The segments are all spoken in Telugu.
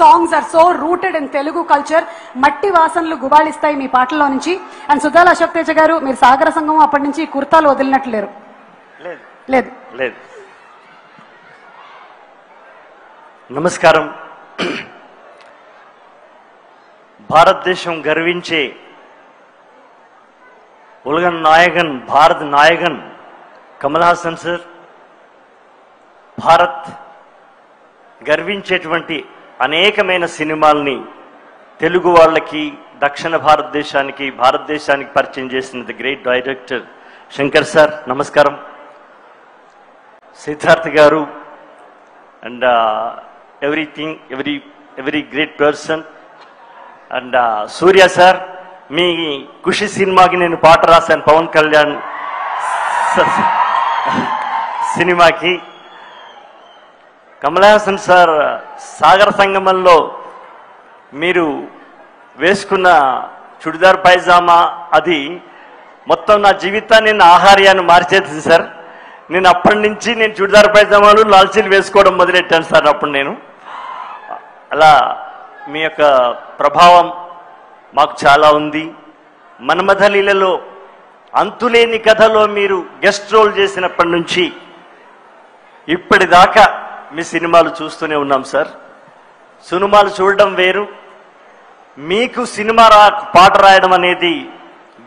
songs are so rooted in Telugu culture. మట్టి వాసనలు గుబాళిస్తాయి మీ పాటల్లో నుంచి. అండ్ సుధాల అశోక్ తేజ గారు, మీరు సాగర సంగమం అప్పటి నుంచి కుర్తాలు వదిలినట్లు లేరు. లేదు. నమస్కారం. భారతదేశం గర్వించే ఉలగన్ నాయగన్, భారత్ నాయగన్ కమల్ హాసన్ సార్, భారత్ గర్వించేటువంటి అనేకమైన సినిమాల్ని తెలుగు వాళ్ళకి, దక్షిణ భారతదేశానికి పరిచయం చేసిన the great director Shankar sir, నమస్కారం. సిద్ధార్థ్ గారు and everything, every great person. And Surya sir, మీ ఖుషి సినిమాకి నేను పాట రాశాను, పవన్ కళ్యాణ్ సినిమాకి. కమల్ హాసన్ సార్, సాగర సంగమంలో మీరు వేసుకున్న చుడిదార్ పైజామా అది మొత్తం నా జీవితాన్ని, నా ఆహార్యాన్ని మార్చేసింది సార్. నేను అప్పటి నుంచి నేను చుడిదార్ పైజామాలు, లాల్చీలు వేసుకోవడం మొదలెట్టాను సార్. అప్పుడు నేను అలా మీ యొక్క ప్రభావం మాకు చాలా ఉంది. మన్మథలీలలో అంతులేని కథలో మీరు గెస్ట్ రోల్ చేసినప్పటి నుంచి ఇప్పటిదాకా మీ సినిమాలు చూస్తూనే ఉన్నాం సార్. సినిమాలు చూడడం వేరు, మీకు సినిమా పాట రాయడం అనేది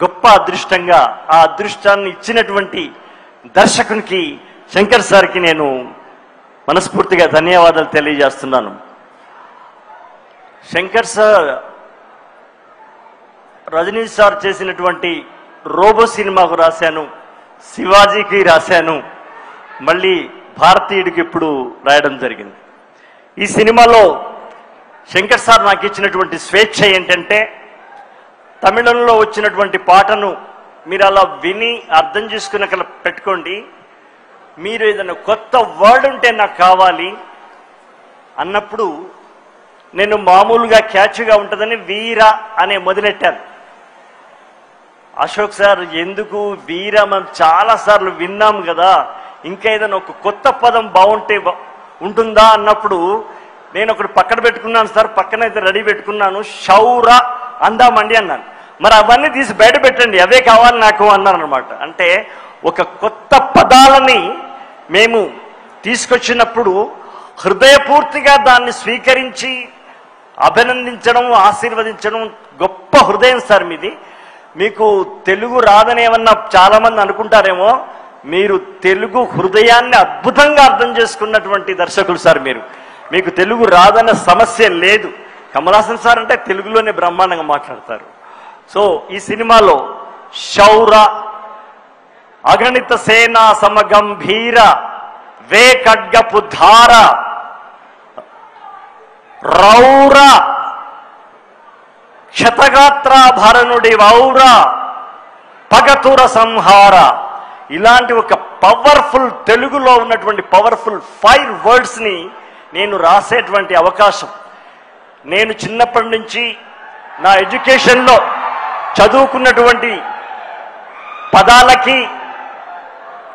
గొప్ప అదృష్టంగా, ఆ అదృష్టాన్ని ఇచ్చినటువంటి దర్శకునికి శంకర్ సార్కి నేను మనస్ఫూర్తిగా ధన్యవాదాలు తెలియజేస్తున్నాను. శంకర్ సార్ రజనీ సార్ చేసినటువంటి రోబో సినిమాకు రాశాను, శివాజీకి రాశాను, మళ్ళీ భారతీయుడికి ఇప్పుడు రాయడం జరిగింది. ఈ సినిమాలో శంకర్ సార్ నాకు ఇచ్చినటువంటి స్వేచ్ఛ ఏంటంటే, తమిళంలో వచ్చినటువంటి పాటను మీరు అలా విని అర్థం చేసుకుని అక్కడ పెట్టుకోండి. మీరు ఏదైనా కొత్త వర్డ్ ఉంటే నాకు కావాలి అన్నప్పుడు నేను మామూలుగా క్యాచ్గా ఉంటుందని వీర అనే మొదలెట్టాను. అశోక్ సార్, ఎందుకు వీర, మనం చాలాసార్లు విన్నాం కదా, ఇంకా ఏదైనా ఒక కొత్త పదం బాగుంటే ఉంటుందా అన్నప్పుడు నేను ఒకటి పక్కన పెట్టుకున్నాను సార్, పక్కనైతే రెడీ పెట్టుకున్నాను, శౌర అందామండి అన్నాను. మరి అవన్నీ తీసి బయట పెట్టండి, అవే కావాలి నాకు అన్నారు అనమాట. అంటే ఒక కొత్త పదాలని మేము తీసుకొచ్చినప్పుడు హృదయపూర్తిగా దాన్ని స్వీకరించి అభినందించడం, ఆశీర్వదించడం గొప్ప హృదయం సార్ మీది. మీకు తెలుగు రాదని ఏమన్నా చాలా మంది అనుకుంటారేమో, మీరు తెలుగు హృదయాన్ని అద్భుతంగా అర్థం చేసుకున్నటువంటి దర్శకులు సార్ మీరు. మీకు తెలుగు రాదన్న సమస్య లేదు. కమల్ హాసన్ సార్ అంటే తెలుగులోనే బ్రహ్మాండంగా మాట్లాడతారు. సో ఈ సినిమాలో శౌర, అగణిత సేనా సమగంభీర, వే ఖడ్గపు ధార, రౌర, క్షతగాత్రాభరణుడి వౌర, పగతుర సంహార, ఇలాంటి ఒక పవర్ఫుల్, తెలుగులో ఉన్నటువంటి పవర్ఫుల్ 5 వర్డ్స్ని నేను రాసేటువంటి అవకాశం, నేను చిన్నప్పటి నుంచి నా ఎడ్యుకేషన్లో చదువుకున్నటువంటి పదాలకి,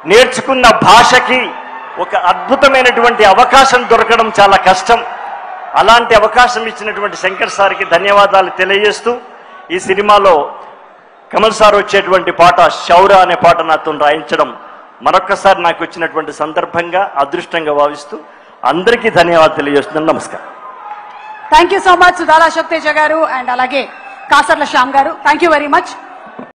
నేర్చుకున్న భాషకి ఒక అద్భుతమైనటువంటి అవకాశం దొరకడం చాలా కష్టం. అలాంటి అవకాశం ఇచ్చినటువంటి శంకర్ సార్కి ధన్యవాదాలు తెలియజేస్తూ, ఈ సినిమాలో కమల్ సార్ వచ్చేటువంటి పాట శౌర అనే పాట నాతో రాయించడం మరొక్కసారి నాకు వచ్చినటువంటి సందర్భంగా అదృష్టంగా భావిస్తూ అందరికీ ధన్యవాదాలు తెలియజేస్తున్నాను. నమస్కారం. Thank you so much Suddala Ashok Teja గారు అండ్ అలాగే కాసర్ల శ్యామ్ గారు. Thank you very much.